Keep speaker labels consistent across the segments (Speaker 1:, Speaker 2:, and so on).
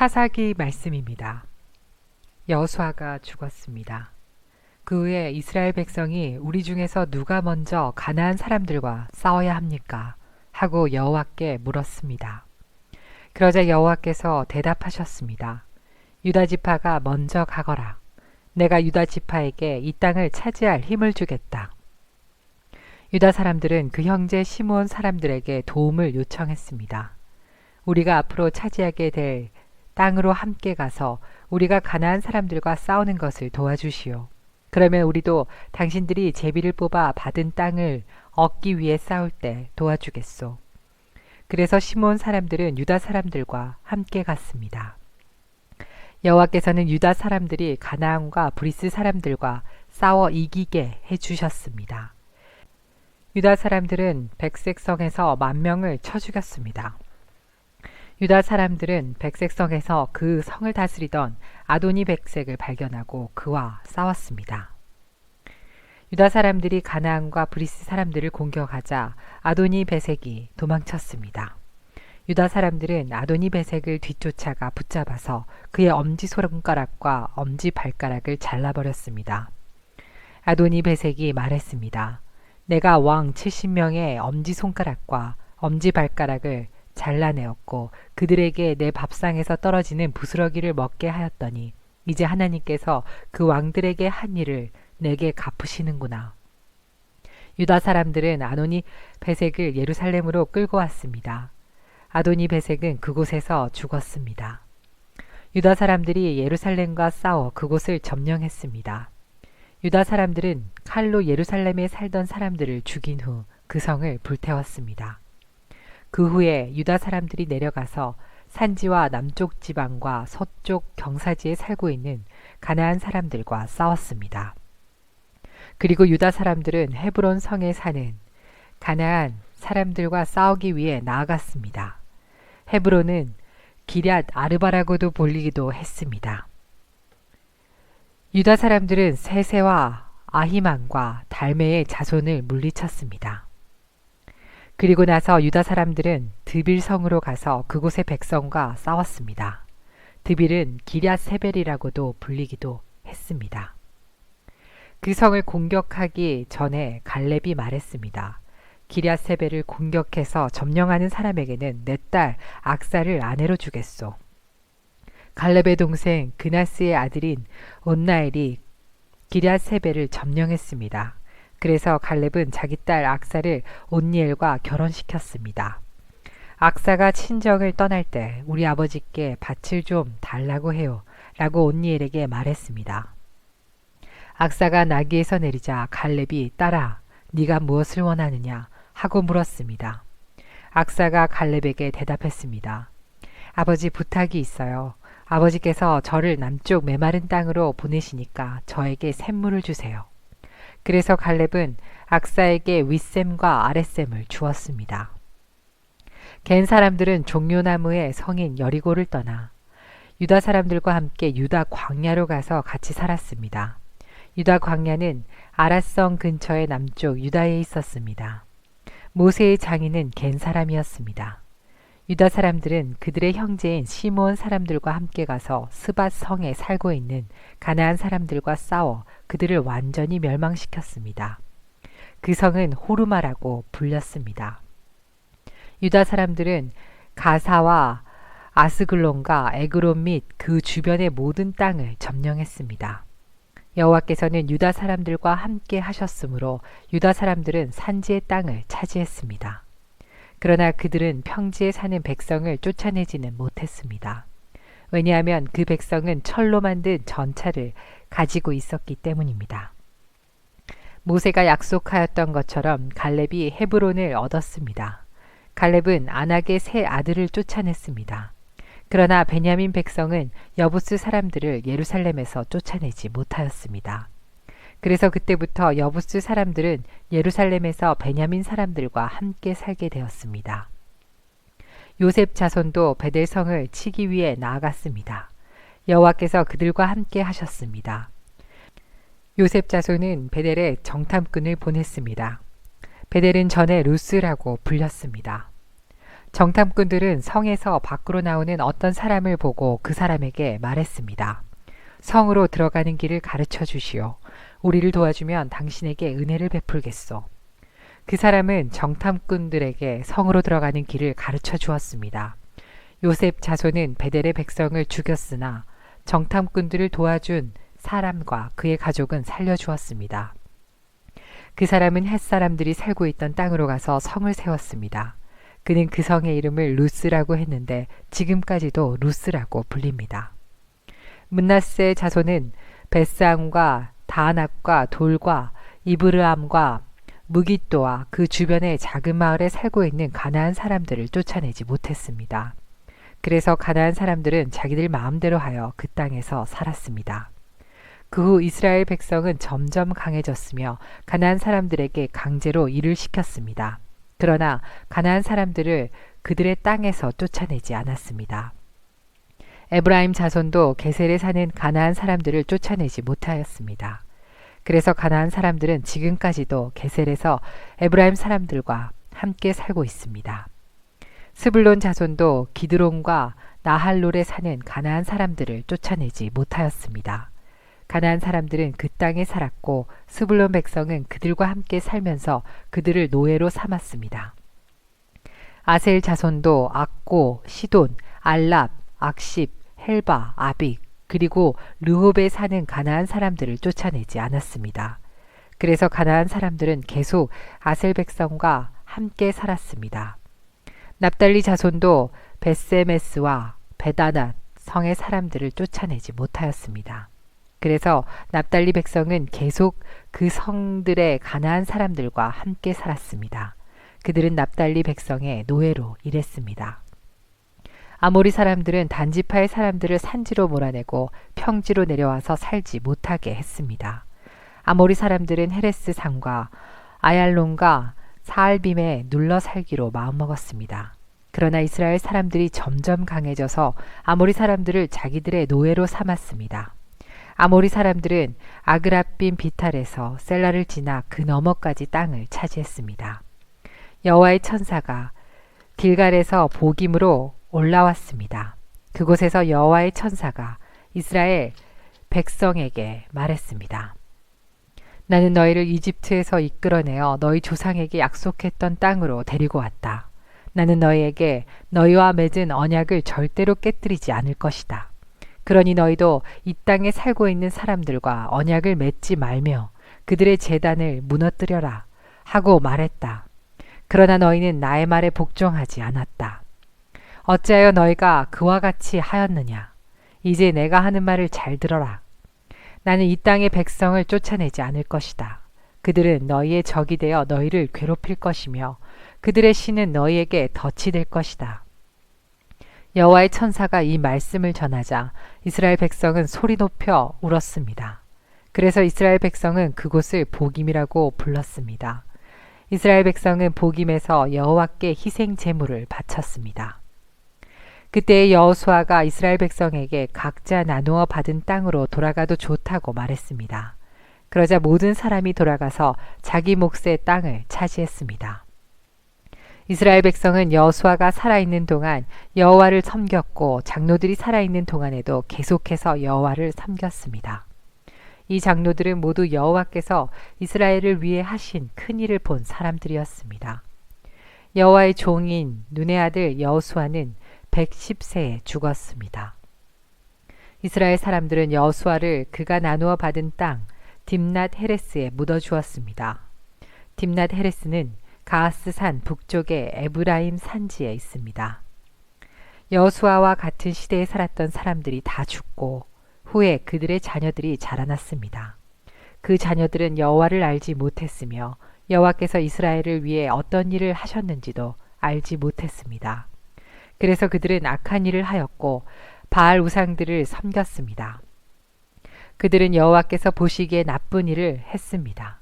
Speaker 1: 사사기 말씀입니다. 여호수아가 죽었습니다. 그 후에 이스라엘 백성이 우리 중에서 누가 먼저 가나안 사람들과 싸워야 합니까? 하고 여호와께 물었습니다. 그러자 여호와께서 대답하셨습니다. 유다 지파가 먼저 가거라. 내가 유다 지파에게 이 땅을 차지할 힘을 주겠다. 유다 사람들은 그 형제 시므온 사람들에게 도움을 요청했습니다. 우리가 앞으로 차지하게 될 땅으로 함께 가서 우리가 가나안 사람들과 싸우는 것을 도와주시오. 그러면 우리도 당신들이 제비를 뽑아 받은 땅을 얻기 위해 싸울 때 도와주겠소. 그래서 시므온 사람들은 유다 사람들과 함께 갔습니다. 여호와께서는 유다 사람들이 가나안과 브리스 사람들과 싸워 이기게 해주셨습니다. 유다 사람들은 백색성에서 10,000명을 쳐 죽였습니다. 유다 사람들은 백색성에서 그 성을 다스리던 아도니 백색을 발견하고 그와 싸웠습니다. 유다 사람들이 가나안과 브리스 사람들을 공격하자 아도니 베색이 도망쳤습니다. 유다 사람들은 아도니 베색을 뒤쫓아가 붙잡아서 그의 엄지손가락과 엄지발가락을 잘라버렸습니다. 아도니 베색이 말했습니다. 내가 왕 70명의 엄지손가락과 엄지발가락을 잘라내었고 그들에게 내 밥상에서 떨어지는 부스러기를 먹게 하였더니 이제 하나님께서 그 왕들에게 한 일을 내게 갚으시는구나. 유다 사람들은 아도니 베색을 예루살렘으로 끌고 왔습니다. 아도니 베색은 그곳에서 죽었습니다. 유다 사람들이 예루살렘과 싸워 그곳을 점령했습니다. 유다 사람들은 칼로 예루살렘에 살던 사람들을 죽인 후 그 성을 불태웠습니다. 그 후에 유다 사람들이 내려가서 산지와 남쪽 지방과 서쪽 경사지에 살고 있는 가나안 사람들과 싸웠습니다. 그리고 유다 사람들은 헤브론 성에 사는 가나안 사람들과 싸우기 위해 나아갔습니다. 헤브론은 기럇 아르바라고도 불리기도 했습니다. 유다 사람들은 세세와 아히만과 달메의 자손을 물리쳤습니다. 그리고 나서 유다 사람들은 드빌 성으로 가서 그곳의 백성과 싸웠습니다. 드빌은 기럇 세벨이라고도 불리기도 했습니다. 그 성을 공격하기 전에 갈렙이 말했습니다. 기럇 세벨을 공격해서 점령하는 사람에게는 내 딸 악사를 아내로 주겠소. 갈렙의 동생 그나스의 아들인 온나엘이 기럇 세벨을 점령했습니다. 그래서 갈렙은 자기 딸 악사를 온니엘과 결혼시켰습니다. 악사가 친정을 떠날 때 우리 아버지께 밭을 좀 달라고 해요 라고 온니엘에게 말했습니다. 악사가 나귀에서 내리자 갈렙이 딸아 네가 무엇을 원하느냐 하고 물었습니다. 악사가 갈렙에게 대답했습니다. 아버지 부탁이 있어요. 아버지께서 저를 남쪽 메마른 땅으로 보내시니까 저에게 샘물을 주세요. 그래서 갈렙은 악사에게 윗샘과 아랫샘을 주었습니다. 겐 사람들은 종려나무의 성인 여리고를 떠나 유다 사람들과 함께 유다 광야로 가서 같이 살았습니다. 유다 광야는 아랏성 근처의 남쪽 유다에 있었습니다. 모세의 장인은 겐 사람이었습니다. 유다 사람들은 그들의 형제인 시므온 사람들과 함께 가서 스밧 성에 살고 있는 가나안 사람들과 싸워 그들을 완전히 멸망시켰습니다. 그 성은 호르마라고 불렸습니다. 유다 사람들은 가사와 아스글론과 에그론 및 그 주변의 모든 땅을 점령했습니다. 여호와께서는 유다 사람들과 함께 하셨으므로 유다 사람들은 산지의 땅을 차지했습니다. 그러나 그들은 평지에 사는 백성을 쫓아내지는 못했습니다. 왜냐하면 그 백성은 철로 만든 전차를 가지고 있었기 때문입니다. 모세가 약속하였던 것처럼 갈렙이 헤브론을 얻었습니다. 갈렙은 아낙의 세 아들을 쫓아냈습니다. 그러나 베냐민 백성은 여부스 사람들을 예루살렘에서 쫓아내지 못하였습니다. 그래서 그때부터 여부스 사람들은 예루살렘에서 베냐민 사람들과 함께 살게 되었습니다. 요셉 자손도 베델성을 치기 위해 나아갔습니다. 여호와께서 그들과 함께 하셨습니다. 요셉 자손은 베델에 정탐꾼을 보냈습니다. 베델은 전에 루스라고 불렸습니다. 정탐꾼들은 성에서 밖으로 나오는 어떤 사람을 보고 그 사람에게 말했습니다. 성으로 들어가는 길을 가르쳐 주시오. 우리를 도와주면 당신에게 은혜를 베풀겠소. 그 사람은 정탐꾼들에게 성으로 들어가는 길을 가르쳐 주었습니다. 요셉 자손은 베델의 백성을 죽였으나 정탐꾼들을 도와준 사람과 그의 가족은 살려주었습니다. 그 사람은 햇사람들이 살고 있던 땅으로 가서 성을 세웠습니다. 그는 그 성의 이름을 루스라고 했는데 지금까지도 루스라고 불립니다. 문나세 자손은 벳사함과 다낙과 돌과 이브르함과 무깃도와 그 주변의 작은 마을에 살고 있는 가나안 사람들을 쫓아내지 못했습니다. 그래서 가나안 사람들은 자기들 마음대로 하여 그 땅에서 살았습니다. 그 후 이스라엘 백성은 점점 강해졌으며 가나안 사람들에게 강제로 일을 시켰습니다. 그러나 가나안 사람들을 그들의 땅에서 쫓아내지 않았습니다. 에브라임 자손도 게셀에 사는 가나안 사람들을 쫓아내지 못하였습니다. 그래서 가나안 사람들은 지금까지도 게셀에서 에브라임 사람들과 함께 살고 있습니다. 스불론 자손도 기드론과 나할롤에 사는 가나안 사람들을 쫓아내지 못하였습니다. 가나안 사람들은 그 땅에 살았고 스불론 백성은 그들과 함께 살면서 그들을 노예로 삼았습니다. 아셀 자손도 악고, 시돈, 알랍, 악십, 헬바, 아빅, 그리고 르홉에 사는 가나안 사람들을 쫓아내지 않았습니다. 그래서 가나안 사람들은 계속 아셀 백성과 함께 살았습니다. 납달리 자손도 벳세메스와 베다낫 성의 사람들을 쫓아내지 못하였습니다. 그래서 납달리 백성은 계속 그 성들의 가나안 사람들과 함께 살았습니다. 그들은 납달리 백성의 노예로 일했습니다. 아모리 사람들은 단지파의 사람들을 산지로 몰아내고 평지로 내려와서 살지 못하게 했습니다. 아모리 사람들은 헤레스 산과 아얄론과 사알빔에 눌러 살기로 마음먹었습니다. 그러나 이스라엘 사람들이 점점 강해져서 아모리 사람들을 자기들의 노예로 삼았습니다. 아모리 사람들은 아그랍빔 비탈에서 셀라를 지나 그 너머까지 땅을 차지했습니다. 여호와의 천사가 길갈에서 복임으로 올라왔습니다. 그곳에서 여호와의 천사가 이스라엘 백성에게 말했습니다. 나는 너희를 이집트에서 이끌어내어 너희 조상에게 약속했던 땅으로 데리고 왔다. 나는 너희에게 너희와 맺은 언약을 절대로 깨뜨리지 않을 것이다. 그러니 너희도 이 땅에 살고 있는 사람들과 언약을 맺지 말며 그들의 제단을 무너뜨려라 하고 말했다. 그러나 너희는 나의 말에 복종하지 않았다. 어찌하여 너희가 그와 같이 하였느냐? 이제 내가 하는 말을 잘 들어라. 나는 이 땅의 백성을 쫓아내지 않을 것이다. 그들은 너희의 적이 되어 너희를 괴롭힐 것이며 그들의 신은 너희에게 덫이 될 것이다. 여호와의 천사가 이 말씀을 전하자 이스라엘 백성은 소리 높여 울었습니다. 그래서 이스라엘 백성은 그곳을 복임이라고 불렀습니다. 이스라엘 백성은 복임에서 여호와께 희생 제물을 바쳤습니다. 그때 여호수아가 이스라엘 백성에게 각자 나누어 받은 땅으로 돌아가도 좋다고 말했습니다. 그러자 모든 사람이 돌아가서 자기 몫의 땅을 차지했습니다. 이스라엘 백성은 여호수아가 살아있는 동안 여호와를 섬겼고 장로들이 살아있는 동안에도 계속해서 여호와를 섬겼습니다. 이 장로들은 모두 여호와께서 이스라엘을 위해 하신 큰 일을 본 사람들이었습니다. 여호와의 종인 눈의 아들 여호수아는 110세에 죽었습니다. 이스라엘 사람들은 여호수아를 그가 나누어 받은 땅 딥낫 헤레스에 묻어 주었습니다. 딥낫 헤레스는 가하스산 북쪽의 에브라임 산지에 있습니다. 여호수아와 같은 시대에 살았던 사람들이 다 죽고 후에 그들의 자녀들이 자라났습니다. 그 자녀들은 여호와를 알지 못했으며 여호와께서 이스라엘을 위해 어떤 일을 하셨는지도 알지 못했습니다. 그래서 그들은 악한 일을 하였고 바알 우상들을 섬겼습니다. 그들은 여호와께서 보시기에 나쁜 일을 했습니다.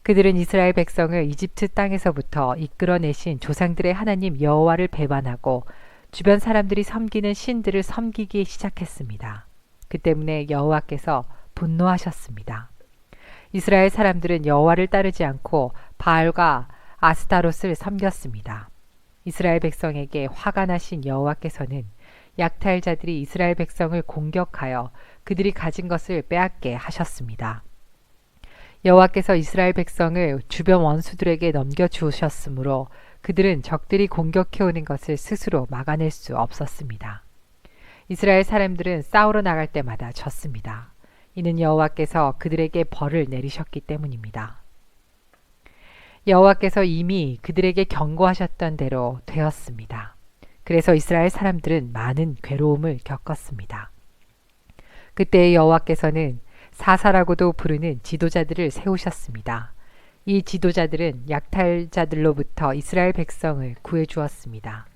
Speaker 1: 그들은 이스라엘 백성을 이집트 땅에서부터 이끌어내신 조상들의 하나님 여호와를 배반하고 주변 사람들이 섬기는 신들을 섬기기 시작했습니다. 그 때문에 여호와께서 분노하셨습니다. 이스라엘 사람들은 여호와를 따르지 않고 바알과 아스타롯을 섬겼습니다. 이스라엘 백성에게 화가 나신 여호와께서는 약탈자들이 이스라엘 백성을 공격하여 그들이 가진 것을 빼앗게 하셨습니다. 여호와께서 이스라엘 백성을 주변 원수들에게 넘겨주셨으므로 그들은 적들이 공격해오는 것을 스스로 막아낼 수 없었습니다. 이스라엘 사람들은 싸우러 나갈 때마다 졌습니다. 이는 여호와께서 그들에게 벌을 내리셨기 때문입니다. 여호와께서 이미 그들에게 경고하셨던 대로 되었습니다. 그래서 이스라엘 사람들은 많은 괴로움을 겪었습니다. 그때 여호와께서는 사사라고도 부르는 지도자들을 세우셨습니다. 이 지도자들은 약탈자들로부터 이스라엘 백성을 구해 주었습니다.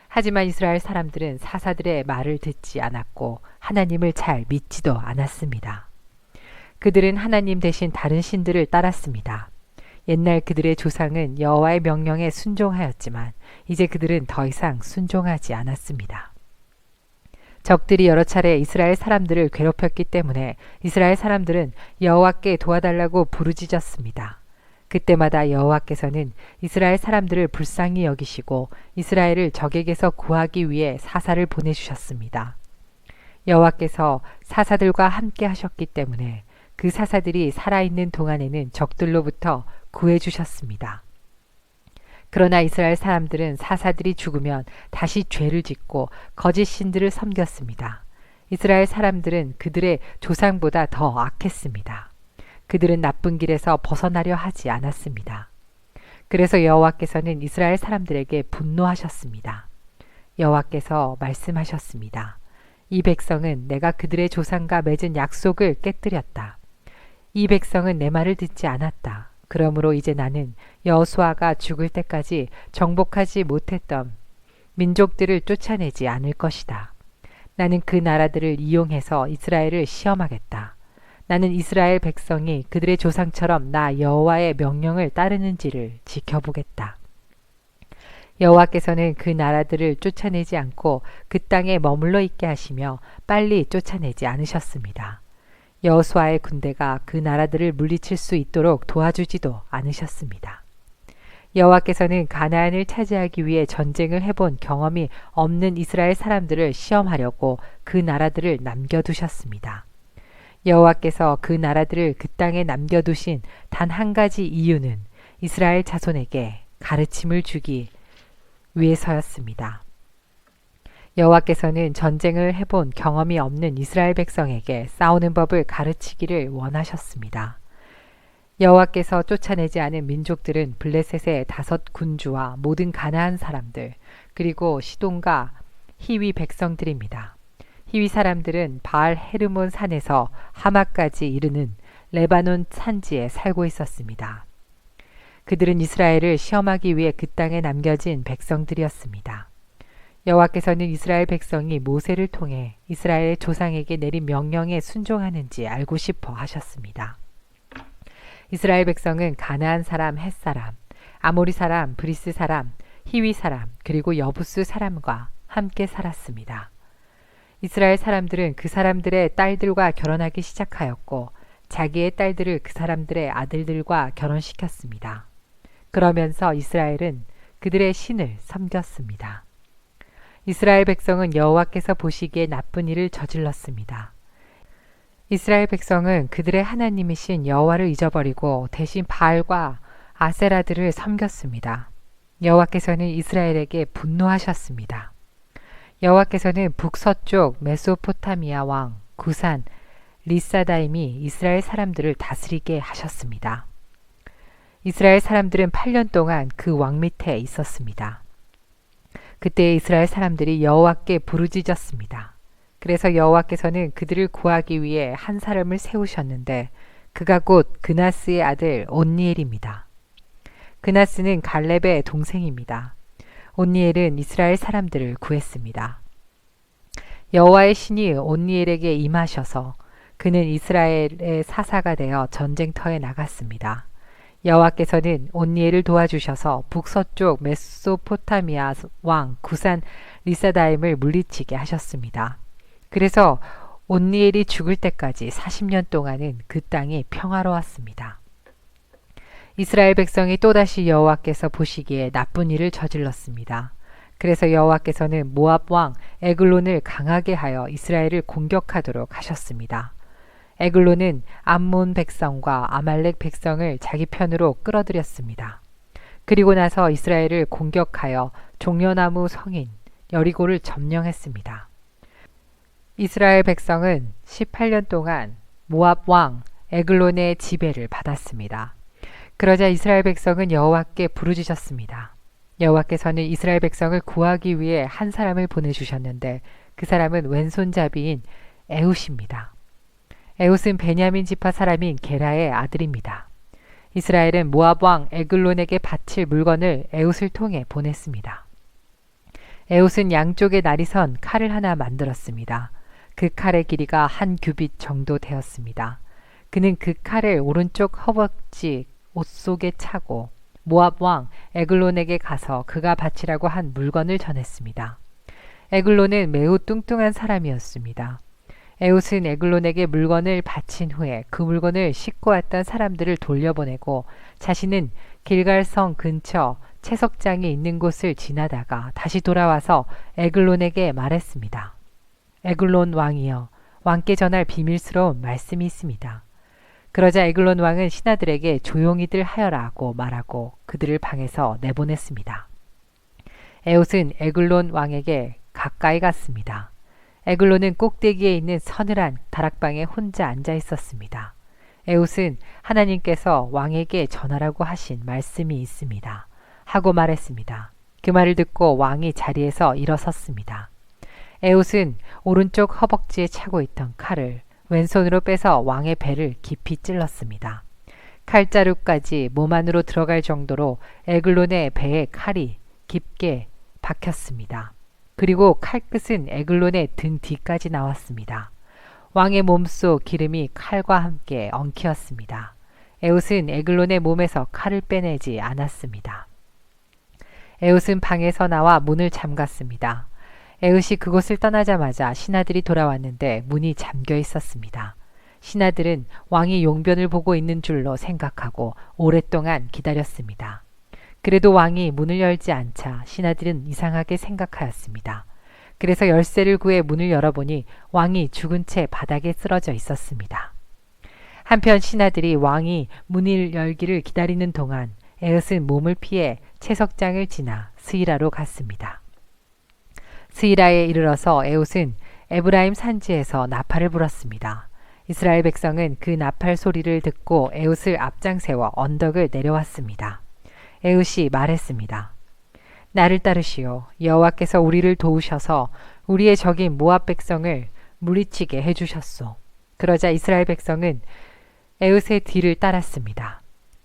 Speaker 1: 하지만 이스라엘 사람들은 사사들의 말을 듣지 않았고 하나님을 잘 믿지도 않았습니다. 그들은 하나님 대신 다른 신들을 따랐습니다. 옛날 그들의 조상은 여호와의 명령에 순종하였지만 이제 그들은 더 이상 순종하지 않았습니다. 적들이 여러 차례 이스라엘 사람들을 괴롭혔기 때문에 이스라엘 사람들은 여호와께 도와달라고 부르짖었습니다. 그때마다 여호와께서는 이스라엘 사람들을 불쌍히 여기시고 이스라엘을 적에게서 구하기 위해 사사를 보내주셨습니다. 여호와께서 사사들과 함께 하셨기 때문에 그 사사들이 살아있는 동안에는 적들로부터 구해주셨습니다. 그러나 이스라엘 사람들은 사사들이 죽으면 다시 죄를 짓고 거짓 신들을 섬겼습니다. 이스라엘 사람들은 그들의 조상보다 더 악했습니다. 그들은 나쁜 길에서 벗어나려 하지 않았습니다. 그래서 여호와께서는 이스라엘 사람들에게 분노하셨습니다. 여호와께서 말씀하셨습니다. 이 백성은 내가 그들의 조상과 맺은 약속을 깨뜨렸다. 이 백성은 내 말을 듣지 않았다. 그러므로 이제 나는 여호수아가 죽을 때까지 정복하지 못했던 민족들을 쫓아내지 않을 것이다. 나는 그 나라들을 이용해서 이스라엘을 시험하겠다. 나는 이스라엘 백성이 그들의 조상처럼 나 여호와의 명령을 따르는지를 지켜보겠다. 여호와께서는 그 나라들을 쫓아내지 않고 그 땅에 머물러 있게 하시며 빨리 쫓아내지 않으셨습니다. 여호수아의 군대가 그 나라들을 물리칠 수 있도록 도와주지도 않으셨습니다. 여호와께서는 가나안을 차지하기 위해 전쟁을 해본 경험이 없는 이스라엘 사람들을 시험하려고 그 나라들을 남겨두셨습니다. 여호와께서 그 나라들을 그 땅에 남겨두신 단 한 가지 이유는 이스라엘 자손에게 가르침을 주기 위해서였습니다. 여호와께서는 전쟁을 해본 경험이 없는 이스라엘 백성에게 싸우는 법을 가르치기를 원하셨습니다. 여호와께서 쫓아내지 않은 민족들은 블레셋의 5 군주와 모든 가나안 사람들, 그리고 시돈과 히위 백성들입니다. 히위 사람들은 바알 헤르몬 산에서 하마까지 이르는 레바논 산지에 살고 있었습니다. 그들은 이스라엘을 시험하기 위해 그 땅에 남겨진 백성들이었습니다. 여호와께서는 이스라엘 백성이 모세를 통해 이스라엘의 조상에게 내린 명령에 순종하는지 알고 싶어 하셨습니다. 이스라엘 백성은 가나안 사람, 헷 사람, 아모리 사람, 브리스 사람, 히위 사람, 그리고 여부스 사람과 함께 살았습니다. 이스라엘 사람들은 그 사람들의 딸들과 결혼하기 시작하였고 자기의 딸들을 그 사람들의 아들들과 결혼시켰습니다. 그러면서 이스라엘은 그들의 신을 섬겼습니다. 이스라엘 백성은 여호와께서 보시기에 나쁜 일을 저질렀습니다. 이스라엘 백성은 그들의 하나님이신 여호와를 잊어버리고 대신 바알과 아세라들을 섬겼습니다. 여호와께서는 이스라엘에게 분노하셨습니다. 여호와께서는 북서쪽 메소포타미아 왕 구산 리사다임이 이스라엘 사람들을 다스리게 하셨습니다. 이스라엘 사람들은 8년 동안 그 왕 밑에 있었습니다. 그때 이스라엘 사람들이 여호와께 부르짖었습니다. 그래서 여호와께서는 그들을 구하기 위해 한 사람을 세우셨는데 그가 곧 그나스의 아들 온니엘입니다. 그나스는 갈렙의 동생입니다. 온니엘은 이스라엘 사람들을 구했습니다. 여호와의 신이 온니엘에게 임하셔서 그는 이스라엘의 사사가 되어 전쟁터에 나갔습니다. 여호와께서는 온니엘을 도와주셔서 북서쪽 메소포타미아 왕 구산 리사다임을 물리치게 하셨습니다. 그래서 온니엘이 죽을 때까지 40년 동안은 그 땅이 평화로웠습니다. 이스라엘 백성이 또다시 여호와께서 보시기에 나쁜 일을 저질렀습니다. 그래서 여호와께서는 모압 왕 에글론을 강하게 하여 이스라엘을 공격하도록 하셨습니다. 에글론은 암몬 백성과 아말렉 백성을 자기 편으로 끌어들였습니다. 그리고 나서 이스라엘을 공격하여 종려나무 성인 여리고를 점령했습니다. 이스라엘 백성은 18년 동안 모압 왕 에글론의 지배를 받았습니다. 그러자 이스라엘 백성은 여호와께 부르짖었습니다. 여호와께서는 이스라엘 백성을 구하기 위해 한 사람을 보내주셨는데 그 사람은 왼손잡이인 에훗입니다. 에훗은 베냐민 지파 사람인 게라의 아들입니다. 이스라엘은 모압 왕 에글론에게 바칠 물건을 에훗을 통해 보냈습니다. 에훗은 양쪽에 날이 선 칼을 하나 만들었습니다. 그 칼의 길이가 한 규빗 정도 되었습니다. 그는 그 칼을 오른쪽 허벅지 옷 속에 차고 모압 왕 에글론에게 가서 그가 바치라고 한 물건을 전했습니다. 에글론은 매우 뚱뚱한 사람이었습니다. 에훗은 에글론에게 물건을 바친 후에 그 물건을 싣고 왔던 사람들을 돌려보내고 자신은 길갈성 근처 채석장이 있는 곳을 지나다가 다시 돌아와서 에글론에게 말했습니다. 에글론 왕이여, 왕께 전할 비밀스러운 말씀이 있습니다. 그러자 에글론 왕은 신하들에게 조용히들 하여라고 말하고 그들을 방에서 내보냈습니다. 에훗은 에글론 왕에게 가까이 갔습니다. 에글론은 꼭대기에 있는 서늘한 다락방에 혼자 앉아 있었습니다. 에훗은 하나님께서 왕에게 전하라고 하신 말씀이 있습니다. 하고 말했습니다. 그 말을 듣고 왕이 자리에서 일어섰습니다. 에훗은 오른쪽 허벅지에 차고 있던 칼을 왼손으로 빼서 왕의 배를 깊이 찔렀습니다. 칼자루까지 몸 안으로 들어갈 정도로 에글론의 배에 칼이 깊게 박혔습니다. 그리고 칼끝은 에글론의 등 뒤까지 나왔습니다. 왕의 몸속 기름이 칼과 함께 엉키었습니다. 에훗은 에글론의 몸에서 칼을 빼내지 않았습니다. 에훗은 방에서 나와 문을 잠갔습니다. 에훗이 그곳을 떠나자마자 신하들이 돌아왔는데 문이 잠겨 있었습니다. 신하들은 왕이 용변을 보고 있는 줄로 생각하고 오랫동안 기다렸습니다. 그래도 왕이 문을 열지 않자 신하들은 이상하게 생각하였습니다. 그래서 열쇠를 구해 문을 열어보니 왕이 죽은 채 바닥에 쓰러져 있었습니다. 한편 신하들이 왕이 문을 열기를 기다리는 동안 에훗은 몸을 피해 채석장을 지나 스이라로 갔습니다. 스이라에 이르러서 에훗은 에브라임 산지에서 나팔을 불었습니다. 이스라엘 백성은 그 나팔 소리를 듣고 에훗을 앞장세워 언덕을 내려왔습니다. 에훗이 말했습니다. 나를 따르시오. 여호와께서 우리를 도우셔서 우리의 적인 모압 백성을 물리치게 해주셨소. 그러자 이스라엘 백성은 에훗의 뒤를 따랐습니다.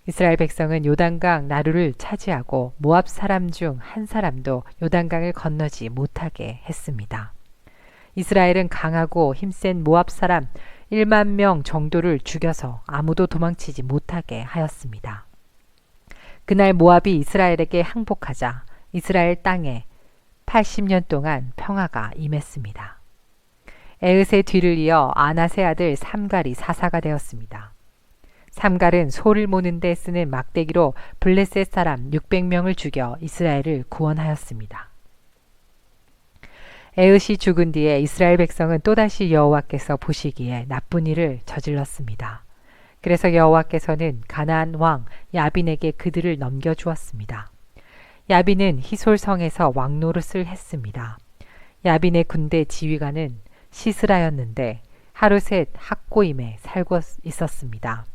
Speaker 1: 이스라엘 백성은 요단강 나루를 차지하고 모압 사람 중 한 사람도 요단강을 건너지 못하게 했습니다. 이스라엘은 강하고 힘센 모압 사람 1만 명 정도를 죽여서 아무도 도망치지 못하게 하였습니다. 그날 모압이 이스라엘에게 항복하자 이스라엘 땅에 80년 동안 평화가 임했습니다. 에훗의 뒤를 이어 아낫의 아들 삼갈이 사사가 되었습니다. 삼갈은 소를 모는 데 쓰는 막대기로 블레셋 사람 600명을 죽여 이스라엘을 구원하였습니다. 에훗이 죽은 뒤에 이스라엘 백성은 또다시 여호와께서 보시기에 나쁜 일을 저질렀습니다. 그래서 여호와께서는 가나안 왕 야빈에게 그들을 넘겨주었습니다. 야빈은 히솔성에서 왕노릇을 했습니다. 야빈의 군대 지휘관은 시스라였는데 하루셋 학고임에 살고 있었습니다.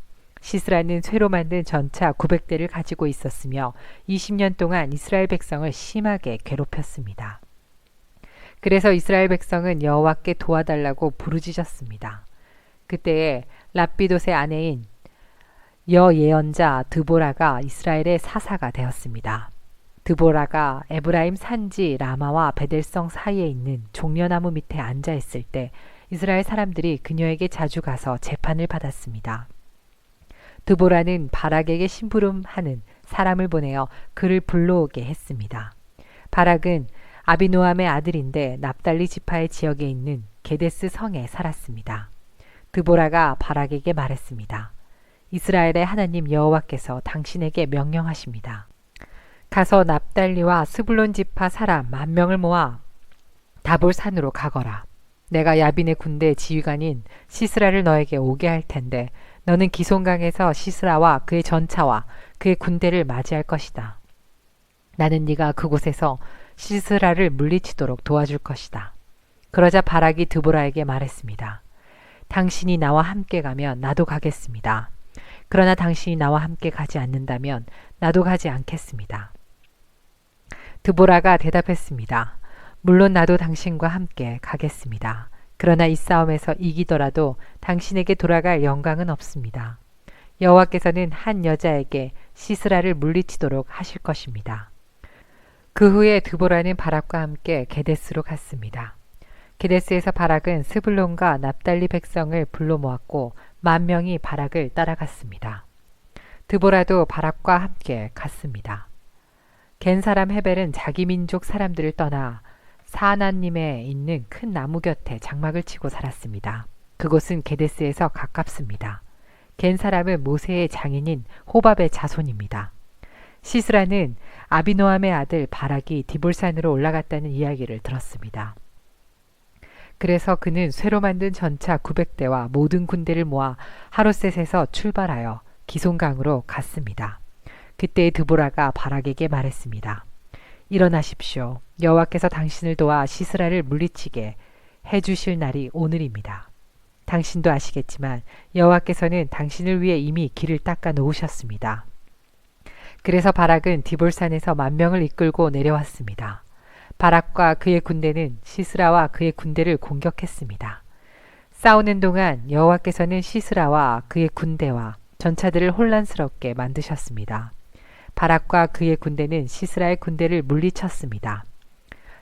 Speaker 1: 시스라는 쇠로 만든 전차 900대를 가지고 있었으며 20년 동안 이스라엘 백성을 심하게 괴롭혔습니다. 그래서 이스라엘 백성은 여호와께 도와달라고 부르짖었습니다. 그때에 랍비돗의 아내인 여예언자 드보라가 이스라엘의 사사가 되었습니다. 드보라가 에브라임 산지 라마와 베델성 사이에 있는 종려나무 밑에 앉아 있을 때 이스라엘 사람들이 그녀에게 자주 가서 재판을 받았습니다. 드보라는 바락에게 심부름하는 사람을 보내어 그를 불러오게 했습니다. 바락은 아비노함의 아들인데 납달리 지파의 지역에 있는 게데스 성에 살았습니다. 드보라가 바락에게 말했습니다. 이스라엘의 하나님 여호와께서 당신에게 명령하십니다. 가서 납달리와 스불론 지파 사람 10,000명을 모아 다볼 산으로 가거라. 내가 야빈의 군대 지휘관인 시스라를 너에게 오게 할 텐데 너는 기손강에서 시스라와 그의 전차와 그의 군대를 맞이할 것이다. 나는 네가 그곳에서 시스라를 물리치도록 도와줄 것이다. 그러자 바락이 드보라에게 말했습니다. 당신이 나와 함께 가면 나도 가겠습니다. 그러나 당신이 나와 함께 가지 않는다면 나도 가지 않겠습니다. 드보라가 대답했습니다. 물론 나도 당신과 함께 가겠습니다. 그러나 이 싸움에서 이기더라도 당신에게 돌아갈 영광은 없습니다. 여호와께서는 한 여자에게 시스라를 물리치도록 하실 것입니다. 그 후에 드보라는 바락과 함께 게데스로 갔습니다. 게데스에서 바락은 스불론과 납달리 백성을 불러 모았고 10,000명이 바락을 따라갔습니다. 드보라도 바락과 함께 갔습니다. 겐 사람 헤벨은 자기 민족 사람들을 떠나 사하나님에 있는 큰 나무 곁에 장막을 치고 살았습니다. 그곳은 게데스에서 가깝습니다. 겐 사람은 모세의 장인인 호밥의 자손입니다. 시스라는 아비노함의 아들 바락이 디볼산으로 올라갔다는 이야기를 들었습니다. 그래서 그는 쇠로 만든 전차 900대와 모든 군대를 모아 하롯셋에서 출발하여 기손강으로 갔습니다. 그때 드보라가 바락에게 말했습니다. 일어나십시오. 여호와께서 당신을 도와 시스라를 물리치게 해주실 날이 오늘입니다. 당신도 아시겠지만 여호와께서는 당신을 위해 이미 길을 닦아 놓으셨습니다. 그래서 바락은 디볼산에서 10,000명을 이끌고 내려왔습니다. 바락과 그의 군대는 시스라와 그의 군대를 공격했습니다. 싸우는 동안 여호와께서는 시스라와 그의 군대와 전차들을 혼란스럽게 만드셨습니다. 바락과 그의 군대는 시스라의 군대를 물리쳤습니다.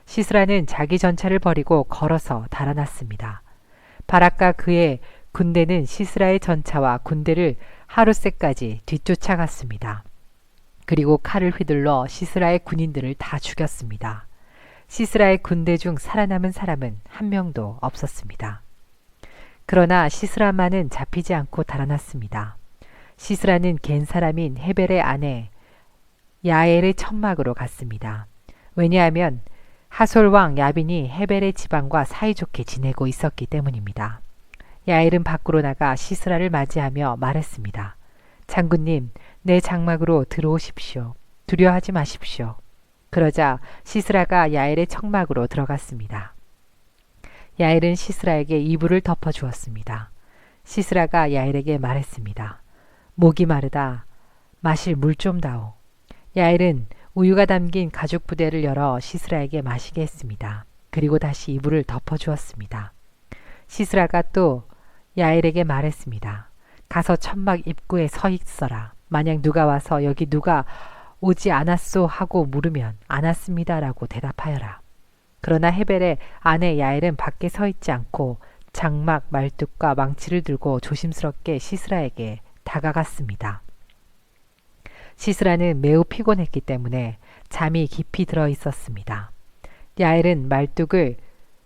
Speaker 1: 시스라는 자기 전차를 버리고 걸어서 달아났습니다. 바락과 그의 군대는 시스라의 전차와 군대를 하룻새까지 뒤쫓아갔습니다. 그리고 칼을 휘둘러 시스라의 군인들을 다 죽였습니다. 시스라의 군대 중 살아남은 사람은 한 명도 없었습니다. 그러나 시스라만은 잡히지 않고 달아났습니다. 시스라는 겐 사람인 헤벨의 아내 야엘의 천막으로 갔습니다. 왜냐하면 하솔 왕 야빈이 헤벨의 지방과 사이좋게 지내고 있었기 때문입니다. 야엘은 밖으로 나가 시스라를 맞이하며 말했습니다. 장군님, 내 장막으로 들어오십시오. 두려워하지 마십시오. 그러자 시스라가 야엘의 청막으로 들어갔습니다. 야엘은 시스라에게 이불을 덮어주었습니다. 시스라가 야엘에게 말했습니다. 목이 마르다. 마실 물 좀 다오. 야엘은 우유가 담긴 가죽 부대를 열어 시스라에게 마시게 했습니다. 그리고 다시 이불을 덮어주었습니다. 시스라가 또 야엘에게 말했습니다. 가서 천막 입구에 서 있어라. 만약 누가 와서 여기 누가 오지 않았소 하고 물으면 안 왔습니다라고 대답하여라. 그러나 헤벨의 아내 야엘은 밖에 서 있지 않고 장막, 말뚝과 망치를 들고 조심스럽게 시스라에게 다가갔습니다. 시스라는 매우 피곤했기 때문에 잠이 깊이 들어 있었습니다. 야엘은 말뚝을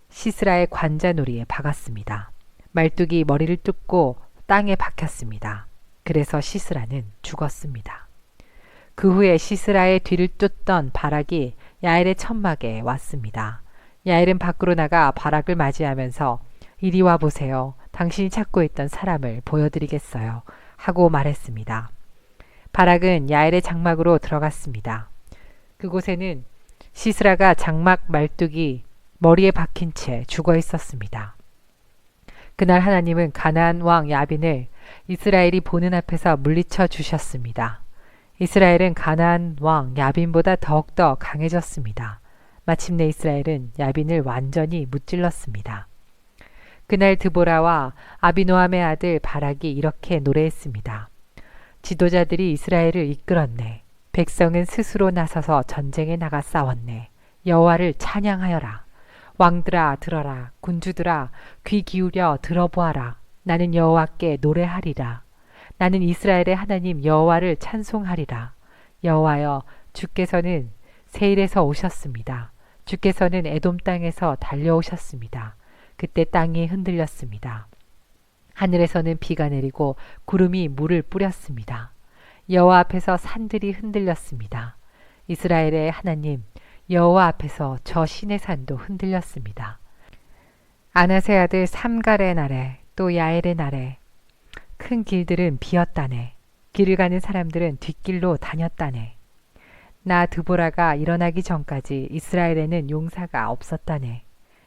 Speaker 1: 시스라의 관자놀이에 박았습니다. 말뚝이 머리를 뚫고 땅에 박혔습니다. 그래서 시스라는 죽었습니다. 그 후에 시스라의 뒤를 쫓던 바락이 야엘의 천막에 왔습니다. 야엘은 밖으로 나가 바락을 맞이하면서 이리 와 보세요. 당신이 찾고 있던 사람을 보여드리겠어요. 하고 말했습니다. 바락은 야엘의 장막으로 들어갔습니다. 그곳에는 시스라가 장막 말뚝이 머리에 박힌 채 죽어 있었습니다. 그날 하나님은 가나안 왕 야빈을 이스라엘이 보는 앞에서 물리쳐 주셨습니다. 이스라엘은 가나안 왕 야빈보다 더욱더 강해졌습니다. 마침내 이스라엘은 야빈을 완전히 무찔렀습니다. 그날 드보라와 아비노함의 아들 바락이 이렇게 노래했습니다. 지도자들이 이스라엘을 이끌었네. 백성은 스스로 나서서 전쟁에 나가 싸웠네. 여호와를 찬양하여라. 왕들아 들어라. 군주들아 귀 기울여 들어보아라. 나는 여호와께 노래하리라. 나는 이스라엘의 하나님 여호와를 찬송하리라. 여호와여 주께서는 세일에서 오셨습니다. 주께서는 에돔 땅에서 달려오셨습니다. 그때 땅이 흔들렸습니다. 하늘에서는 비가 내리고 구름이 물을 뿌렸습니다. 여호와 앞에서 산들이 흔들렸습니다. 이스라엘의 하나님 여호와 앞에서 저 시내 산도 흔들렸습니다. 아나세 아들 삼갈의 날에 또 야엘의 날에 큰 길들은 비었다네. 길을 가는 사람들은 뒷길로 다녔다네. 나 드보라가 일어나기 전까지 이스라엘에는 용사가 없었다네.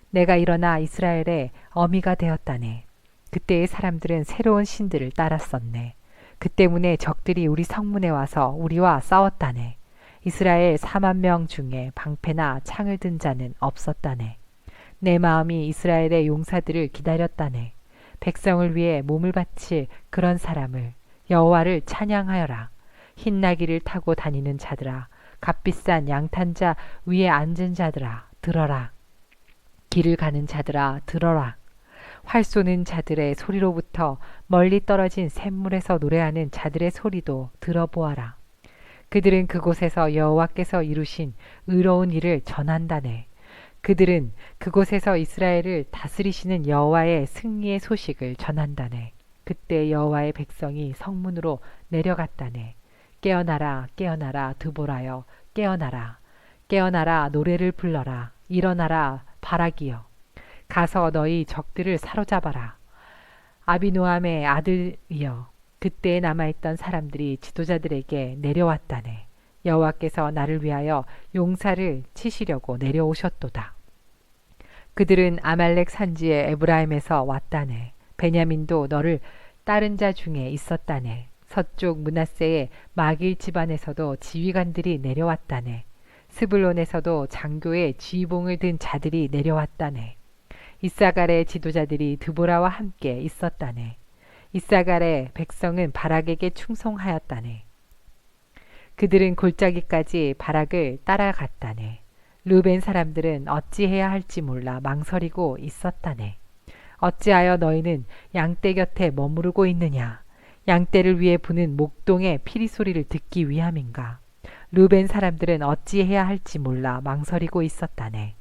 Speaker 1: 내가 일어나 이스라엘의 어미가 되었다네. 그때의 사람들은 새로운 신들을 따랐었네. 그 때문에 적들이 우리 성문에 와서 우리와 싸웠다네. 이스라엘 4만 명 중에 방패나 창을 든 자는 없었다네. 내 마음이 이스라엘의 용사들을 기다렸다네. 백성을 위해 몸을 바칠 그런 사람을 여호와를 찬양하여라. 흰 나귀를 타고 다니는 자들아, 값비싼 양탄자 위에 앉은 자들아, 들어라. 길을 가는 자들아, 들어라. 활 쏘는 자들의 소리로부터 멀리 떨어진 샘물에서 노래하는 자들의 소리도 들어보아라. 그들은 그곳에서 여호와께서 이루신 의로운 일을 전한다네. 그들은 그곳에서 이스라엘을 다스리시는 여호와의 승리의 소식을 전한다네. 그때 여호와의 백성이 성문으로 내려갔다네. 깨어나라, 깨어나라, 드보라여, 깨어나라. 깨어나라, 노래를 불러라. 일어나라, 바라기여. 가서 너희 적들을 사로잡아라. 아비노함의 아들이여. 그때 남아있던 사람들이 지도자들에게 내려왔다네. 여호와께서 나를 위하여 용사를 치시려고 내려오셨도다. 그들은 아말렉 산지의 에브라임에서 왔다네. 베냐민도 너를 따른 자 중에 있었다네. 서쪽 므낫세의 마길 집안에서도 지휘관들이 내려왔다네. 스불론에서도 장교의 지휘봉을 든 자들이 내려왔다네. 이사갈의 지도자들이 드보라와 함께 있었다네. 이사갈의 백성은 바락에게 충성하였다네. 그들은 골짜기까지 바락을 따라갔다네. 르벤 사람들은 어찌해야 할지 몰라 망설이고 있었다네. 어찌하여 너희는 양떼 곁에 머무르고 있느냐? 양떼를 위해 부는 목동의 피리 소리를 듣기 위함인가? 르벤 사람들은 어찌해야 할지 몰라 망설이고 있었다네.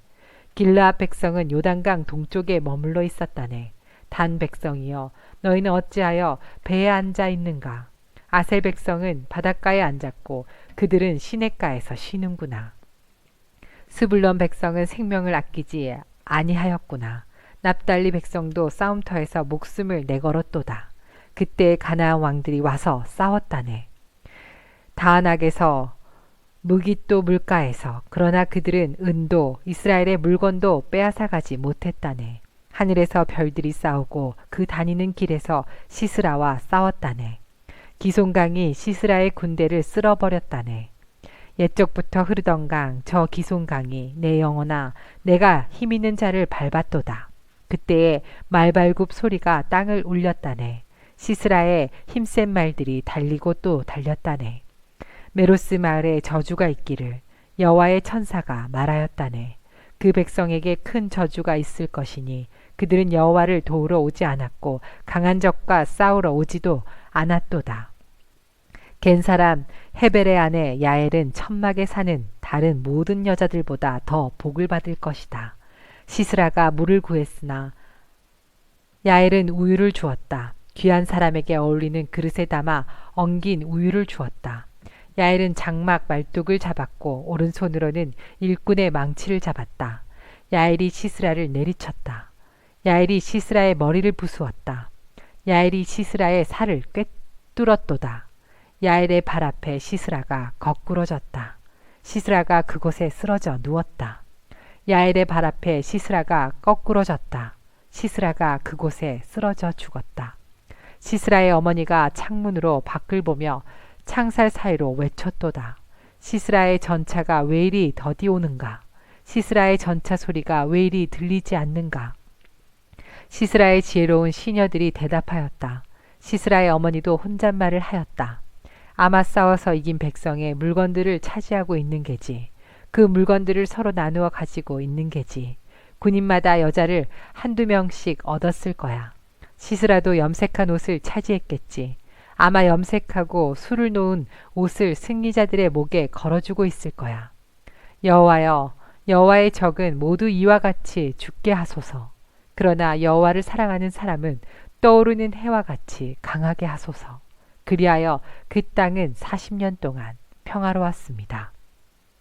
Speaker 1: 길르앗 백성은 요단강 동쪽에 머물러 있었다네. 단 백성이여, 너희는 어찌하여 배에 앉아 있는가? 아셀 백성은 바닷가에 앉았고 그들은 시냇가에서 쉬는구나. 스불론 백성은 생명을 아끼지 아니하였구나. 납달리 백성도 싸움터에서 목숨을 내걸었도다. 그때 가나안 왕들이 와서 싸웠다네. 다안악에서 무깃도 물가에서. 그러나 그들은 은도 이스라엘의 물건도 빼앗아가지 못했다네. 하늘에서 별들이 싸우고 그 다니는 길에서 시스라와 싸웠다네. 기손강이 시스라의 군대를 쓸어버렸다네. 옛적부터 흐르던 강, 저 기손강이 내 영혼아, 내가 힘있는 자를 밟았도다. 그때에 말발굽 소리가 땅을 울렸다네. 시스라의 힘센 말들이 달리고 또 달렸다네. 메로스 마을에 저주가 있기를 여호와의 천사가 말하였다네. 그 백성에게 큰 저주가 있을 것이니 그들은 여호와를 도우러 오지 않았고 강한 적과 싸우러 오지도 않았도다. 겐 사람 헤벨의 아내 야엘은 천막에 사는 다른 모든 여자들보다 더 복을 받을 것이다. 시스라가 물을 구했으나 야엘은 우유를 주었다. 귀한 사람에게 어울리는 그릇에 담아 엉긴 우유를 주었다. 야엘은 장막 말뚝을 잡았고 오른손으로는 일꾼의 망치를 잡았다. 야엘이 시스라를 내리쳤다. 야엘이 시스라의 머리를 부수었다. 야엘이 시스라의 살을 꿰뚫었도다. 야엘의 발 앞에 시스라가 거꾸러졌다. 시스라가 그곳에 쓰러져 누웠다. 야엘의 발 앞에 시스라가 거꾸러졌다. 시스라가 그곳에 쓰러져 죽었다. 시스라의 어머니가 창문으로 밖을 보며 창살 사이로 외쳤도다. 시스라의 전차가 왜 이리 더디 오는가? 시스라의 전차 소리가 왜 이리 들리지 않는가? 시스라의 지혜로운 시녀들이 대답하였다. 시스라의 어머니도 혼잣말을 하였다. 아마 싸워서 이긴 백성의 물건들을 차지하고 있는 게지. 그 물건들을 서로 나누어 가지고 있는 게지. 군인마다 여자를 한두 명씩 얻었을 거야. 시스라도 염색한 옷을 차지했겠지. 아마 염색하고 술을 놓은 옷을 승리자들의 목에 걸어주고 있을 거야. 여호와여, 여호와의 적은 모두 이와 같이 죽게 하소서. 그러나 여호와를 사랑하는 사람은 떠오르는 해와 같이 강하게 하소서. 그리하여 그 땅은 40년 동안 평화로웠습니다.